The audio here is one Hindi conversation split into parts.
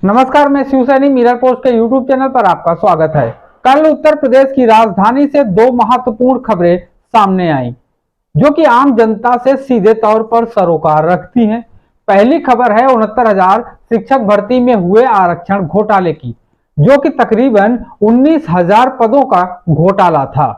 नमस्कार, मैं शिवसैनी मिरर पोस्ट के यूट्यूब चैनल पर आपका स्वागत है। कल उत्तर प्रदेश की राजधानी से दो महत्वपूर्ण खबरें सामने आई जो कि आम जनता से सीधे तौर पर सरोकार रखती हैं। पहली खबर है 69,000 शिक्षक भर्ती में हुए आरक्षण घोटाले की, जो कि तकरीबन 19,000 पदों का घोटाला था।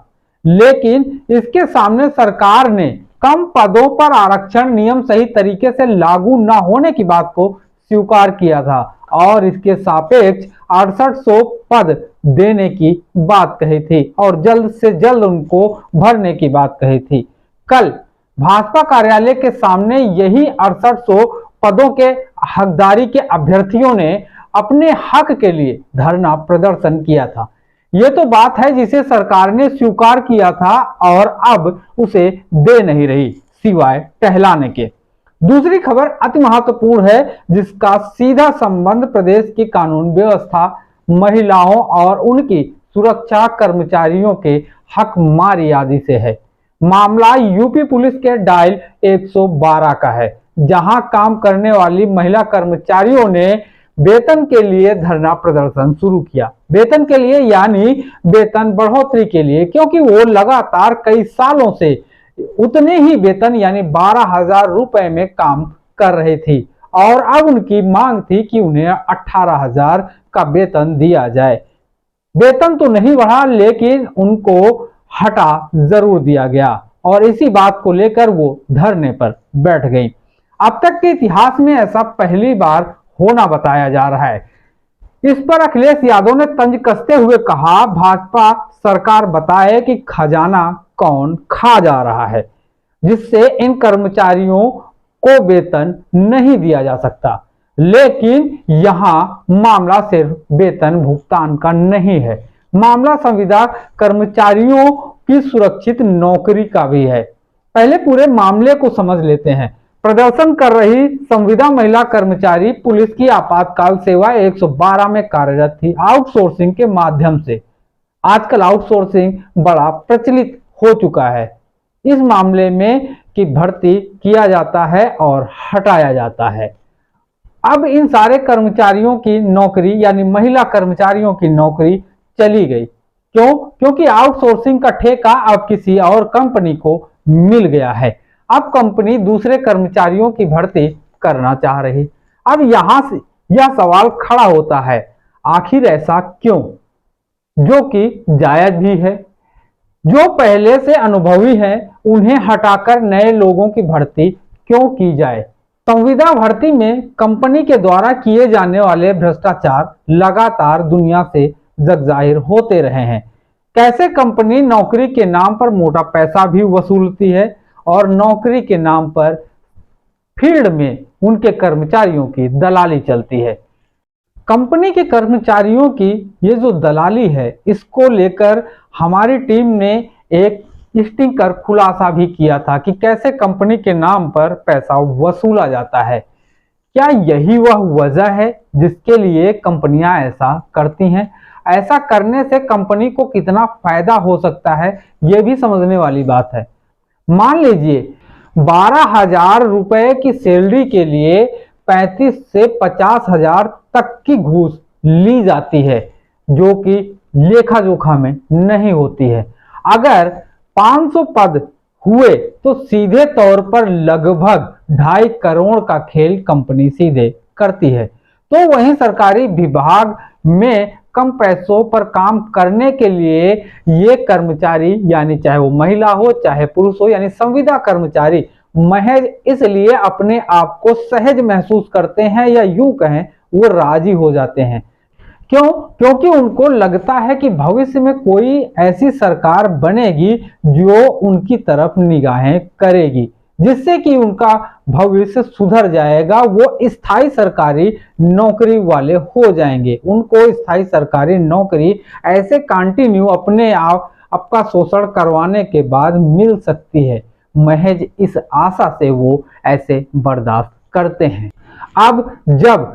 लेकिन इसके सामने सरकार ने कम पदों पर आरक्षण नियम सही तरीके से लागू न होने की बात को स्वीकार किया था और इसके सापेक्ष 6800 पद देने की बात कही थी और जल्द से जल्द उनको भरने की बात कही थी। कल भाजपा कार्यालय के सामने यही 6800 पदों के हकदारी के अभ्यर्थियों ने अपने हक के लिए धरना प्रदर्शन किया था। ये तो बात है जिसे सरकार ने स्वीकार किया था और अब उसे दे नहीं रही सिवाय टहलाने के। दूसरी खबर अति महत्वपूर्ण है जिसका सीधा संबंध प्रदेश की कानून व्यवस्था, महिलाओं और उनकी सुरक्षा कर्मचारियों के हक मारी आदि से है। मामला यूपी पुलिस के डायल 112 का है, जहां काम करने वाली महिला कर्मचारियों ने वेतन के लिए धरना प्रदर्शन शुरू किया। वेतन के लिए यानी वेतन बढ़ोतरी के लिए, क्योंकि वो लगातार कई सालों से उतने ही वेतन यानी 12,000 रुपए में काम कर रही थी और अब उनकी मांग थी कि उन्हें 18,000 का वेतन दिया जाए। वेतन तो नहीं बढ़ा लेकिन उनको हटा जरूर दिया गया और इसी बात को लेकर वो धरने पर बैठ गई। अब तक के इतिहास में ऐसा पहली बार होना बताया जा रहा है। इस पर अखिलेश यादव ने तंज कसते हुए कहा, भाजपा सरकार बताए कि खजाना कौन खा जा रहा है, जिससे इन कर्मचारियों को वेतन नहीं दिया जा सकता। लेकिन यहां मामला सिर्फ वेतन भुगतान का नहीं है, मामला संविदा कर्मचारियों की सुरक्षित नौकरी का भी है। पहले पूरे मामले को समझ लेते हैं। प्रदर्शन कर रही संविदा महिला कर्मचारी पुलिस की आपातकाल सेवा 112 में कार्यरत थी आउटसोर्सिंग के माध्यम से। आजकल आउटसोर्सिंग बड़ा प्रचलित हो चुका है। इस मामले में कि भर्ती किया जाता है और हटाया जाता है। अब इन सारे कर्मचारियों की नौकरी यानी महिला कर्मचारियों की नौकरी चली गई। क्यों? क्योंकि आउटसोर्सिंग का ठेका अब किसी और कंपनी को मिल गया है। अब कंपनी दूसरे कर्मचारियों की भर्ती करना चाह रही। अब यहां से यह सवाल खड़ा होता है, आखिर ऐसा क्यों? जो कि जायज भी है। जो पहले से अनुभवी हैं उन्हें हटाकर नए लोगों की भर्ती क्यों की जाए? संविदा भर्ती में कंपनी के द्वारा किए जाने वाले भ्रष्टाचार लगातार दुनिया से जगजाहिर होते रहे हैं। कैसे कंपनी नौकरी के नाम पर मोटा पैसा भी वसूलती है और नौकरी के नाम पर फील्ड में उनके कर्मचारियों की दलाली चलती है। कंपनी के कर्मचारियों की ये जो दलाली है, इसको लेकर हमारी टीम ने एक स्टिंग कर खुलासा भी किया था कि कैसे कंपनी के नाम पर पैसा वसूला जाता है। क्या यही वह वजह है जिसके लिए कंपनियां ऐसा करती हैं? ऐसा करने से कंपनी को कितना फायदा हो सकता है, यह भी समझने वाली बात है। मान लीजिए 12,000 रुपए की सैलरी के लिए 35 से 50,000 तक की घूस ली जाती है, जो कि लेखा जोखा में नहीं होती है। अगर 500 पद हुए तो सीधे तौर पर लगभग 2.5 करोड़ का खेल कंपनी सीधे करती है। तो वहीं सरकारी विभाग में कम पैसों पर काम करने के लिए ये कर्मचारी यानी चाहे वो महिला हो चाहे पुरुष हो यानी संविदा कर्मचारी महज इसलिए अपने आप को सहज महसूस करते हैं या यूं कहें वो राजी हो जाते हैं। क्यों? क्योंकि उनको लगता है कि भविष्य में कोई ऐसी सरकार बनेगी जो उनकी तरफ निगाहें करेगी, जिससे कि उनका भविष्य सुधर जाएगा। वो स्थायी सरकारी नौकरी वाले हो जाएंगे। उनको स्थायी सरकारी नौकरी ऐसे कंटिन्यू अपने आप आपका शोषण करवाने के बाद मिल सकती है। महज इस आशा से वो ऐसे बर्दाश्त करते हैं। अब जब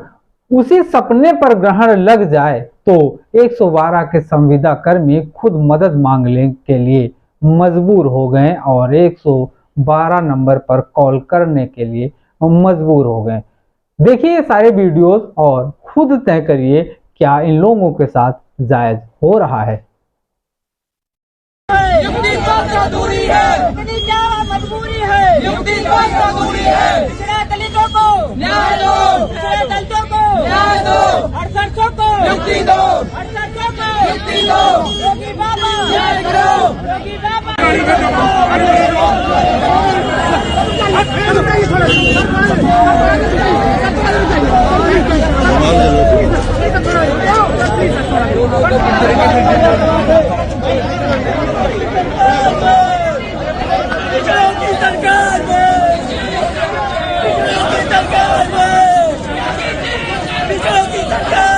उसी सपने पर ग्रहण लग जाए तो 112 के संविदा कर्मी खुद मदद मांगने के लिए मजबूर हो गए और 112 नंबर पर कॉल करने के लिए मजबूर हो गए। देखिए ये सारे वीडियोस और खुद तय करिए क्या इन लोगों के साथ जायज हो रहा है। युक्ति स्पष्ट अधूरी है, इतनी क्या मजबूरी है, युक्ति स्पष्ट अधूरी है। पिछड़े दलितों को न्याय दो, पिछड़े दलितों को न्याय दो, अड़सठों को युक्ति दो, अड़सठों को युक्ति दो। योगी बाबा न्याय करो, योगी बाबा। सरकार में सरकार में पिछड़ों की सरकार में पिछड़ों की सरकार में पिछड़ों की सरकार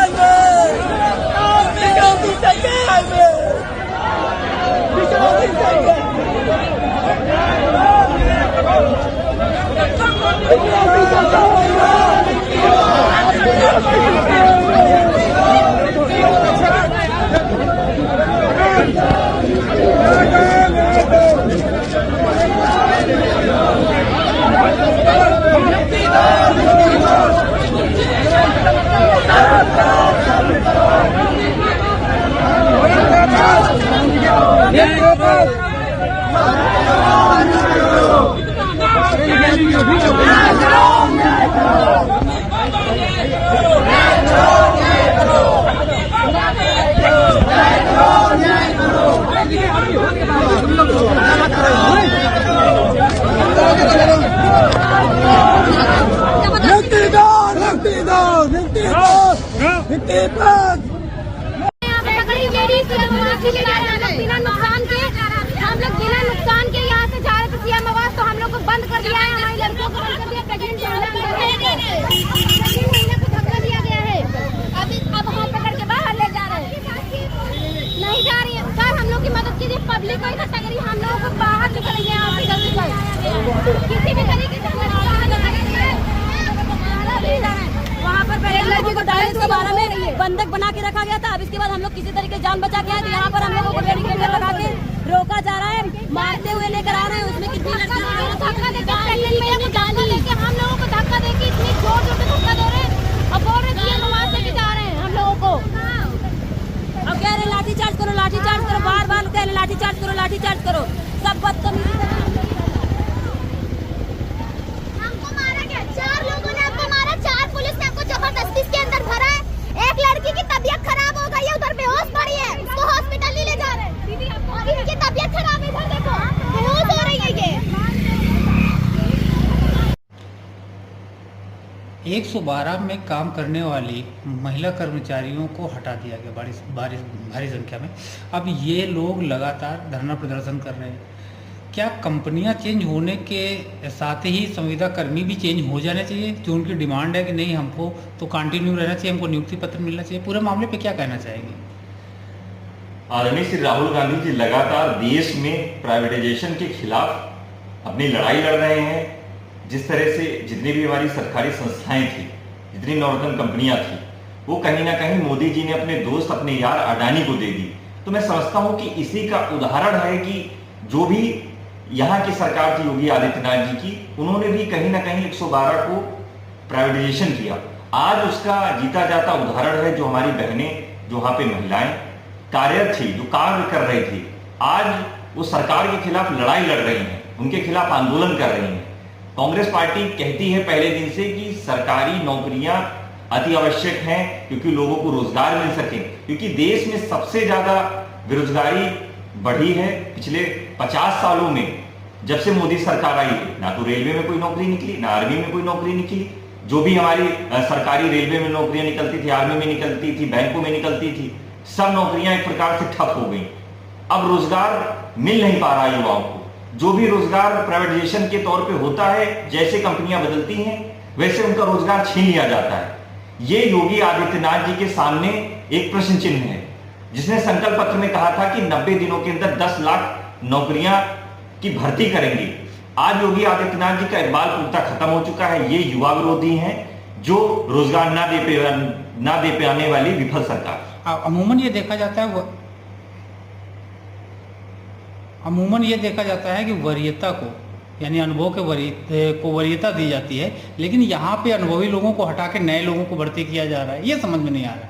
बिना नुकसान के यहाँ से जा रहे थे सीएम आवास, तो हम लोग को बंद कर दिया है, हमारी लड़कियों को बंद कर दिया, प्रेग्नेंट महीने को धक्का दिया गया है। अब हम पकड़ के बाहर ले जा रहे हैं, नहीं जा रही है सर। हम लोग की मदद कीजिए, पब्लिक को इकट्ठा करिए, हम लोगों को बाहर निकलेंगे हॉस्पिटल से किसी भी तरीके से वहाँ पर पहले लड़की को 12 में बंधक बना के रखा गया था। अब इसके बाद हम लोग किसी तरीके जान बचा के आए, तो यहाँ पर हम लोगों को बैरिकेड लगा के रोका जा रहा है, मारते हुए लेकर आ रहे हैं। उसमें कितनी लड़कियां हम लोगों को धक्का देके हम लोगों को धक्का देके इतनी जोर जोर से धक्का दे रहे हैं और बोल रहे सीएम आवास लेके जा रहे हैं हम लोगों को। अब कह रहे लाठीचार्ज करो, लाठीचार्ज करो, बार बार कह रहे लाठीचार्ज करो, लाठीचार्ज करो। सब बदतमीजी हमको मारा गया, 4 लोगों ने हमको मारा, 4 पुलिस ने हमको जबरदस्ती इसके अंदर भरा है। एक लड़की की तबीयत खराब हो गई है, उधर बेहोश पड़ी है, उसको हॉस्पिटल नहीं ले जा रहे। इनकी तबीयत खराब है, इधर देखो बेहोश हो रही है ये। 112 में काम करने वाली महिला कर्मचारियों को हटा दिया गया भारी संख्या में। अब ये लोग लगातार धरना प्रदर्शन कर रहे हैं। क्या कंपनियां चेंज होने के साथ ही संविदा कर्मी भी चेंज हो जाने चाहिए? जो उनकी डिमांड है कि नहीं हमको तो कंटिन्यू रहना चाहिए, हमको नियुक्ति पत्र मिलना चाहिए, पूरे मामले पे क्या कहना चाहेंगे? आदरणीय श्री राहुल गांधी जी लगातार देश में प्राइवेटाइजेशन के खिलाफ अपनी लड़ाई लड़ रहे हैं। जिस तरह से जितनी भी हमारी सरकारी संस्थाएं थी, जितनी नॉर्दर्न कंपनियां थी, वो कहीं ना कहीं मोदी जी ने अपने दोस्त, अपने यार अडानी को दे दी। तो मैं समझता हूं कि इसी का उदाहरण है कि जो भी यहाँ की सरकार थी योगी आदित्यनाथ जी की, उन्होंने भी कहीं ना कहीं 112 को प्राइवेटाइजेशन किया। आज उसका जीता जाता उदाहरण है जो हमारी बहनें, जो वहां पे महिलाएं कार्यरत थी, जो कार्य कर रही थी, आज वो सरकार के खिलाफ लड़ाई लड़ रही हैं, उनके खिलाफ आंदोलन कर रही हैं। कांग्रेस पार्टी कहती है पहले दिन से कि सरकारी नौकरियां अति आवश्यक हैं क्योंकि लोगों को रोजगार मिल सके, क्योंकि देश में सबसे ज्यादा बेरोजगारी बढ़ी है पिछले 50 सालों में। जब से मोदी सरकार आई है, ना तो रेलवे में कोई नौकरी निकली, ना आर्मी में कोई नौकरी निकली। जो भी हमारी सरकारी रेलवे में नौकरियां निकलती थी, आर्मी में निकलती थी, बैंकों में निकलती थी, सब नौकरियां एक प्रकार से ठप हो गई। अब रोजगार मिल नहीं पा रहा युवाओं को। जो भी रोजगार प्राइवेटाइजेशन के तौर पे होता है, जैसे कंपनियां बदलती हैं वैसे उनका रोजगार छीन लिया जाता है। ये योगी आदित्यनाथ जी के सामने एक प्रश्न चिन्ह है, जिसने संकल्प पत्र में कहा था कि 90 दिनों के अंदर 10 लाख नौकरियां की भर्ती करेंगे। आज योगी आदित्यनाथ जी का इकबाल पुख्ता खत्म हो चुका है। ये युवा विरोधी हैं जो रोजगार ना दे पाने वाली विफल सरकार। अमूमन ये देखा जाता है कि वरीयता को यानी अनुभव को वरीयता दी जाती है, लेकिन यहाँ पे अनुभवी लोगों को हटा के नए लोगों को भर्ती किया जा रहा है, ये समझ में नहीं आ रहा है।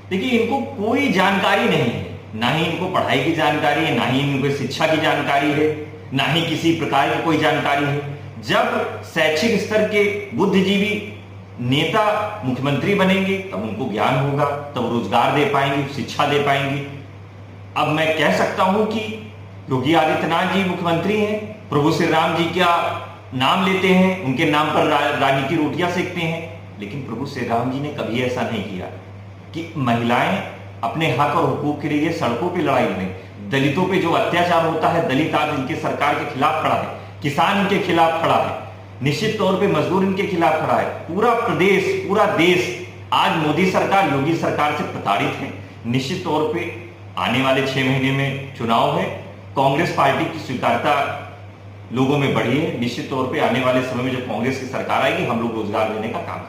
देखिए, इनको कोई जानकारी नहीं है, ना ही इनको पढ़ाई की जानकारी है, ना ही इनको शिक्षा की जानकारी है, ना ही किसी प्रकार की कोई जानकारी है। जब शैक्षिक स्तर के बुद्धिजीवी नेता मुख्यमंत्री बनेंगे तब उनको ज्ञान होगा, तब रोजगार दे पाएंगे, शिक्षा दे पाएंगे। अब मैं कह सकता हूं कि योगी आदित्यनाथ जी मुख्यमंत्री हैं, प्रभु श्री राम जी का नाम लेते हैं, उनके नाम पर राजनीति रोटियां सेकते हैं, लेकिन प्रभु श्री राम जी ने कभी ऐसा नहीं किया कि महिलाएं अपने हक और हुकूक के लिए सड़कों पर लड़ाई लड़ें। दलितों पे जो अत्याचार होता है, दलित आज इनके सरकार के खिलाफ खड़ा है, किसान इनके खिलाफ खड़ा है, निश्चित तौर पे मजदूर इनके खिलाफ खड़ा है। पूरा प्रदेश, पूरा देश आज मोदी सरकार, योगी सरकार से प्रताड़ित है। निश्चित तौर पे आने वाले 6 महीने में चुनाव है, कांग्रेस पार्टी की स्वीकार्यता लोगों में बढ़ी है। निश्चित तौर पे आने वाले समय में जब कांग्रेस की सरकार आएगी, हम लोग रोजगार देने का काम करेंगे।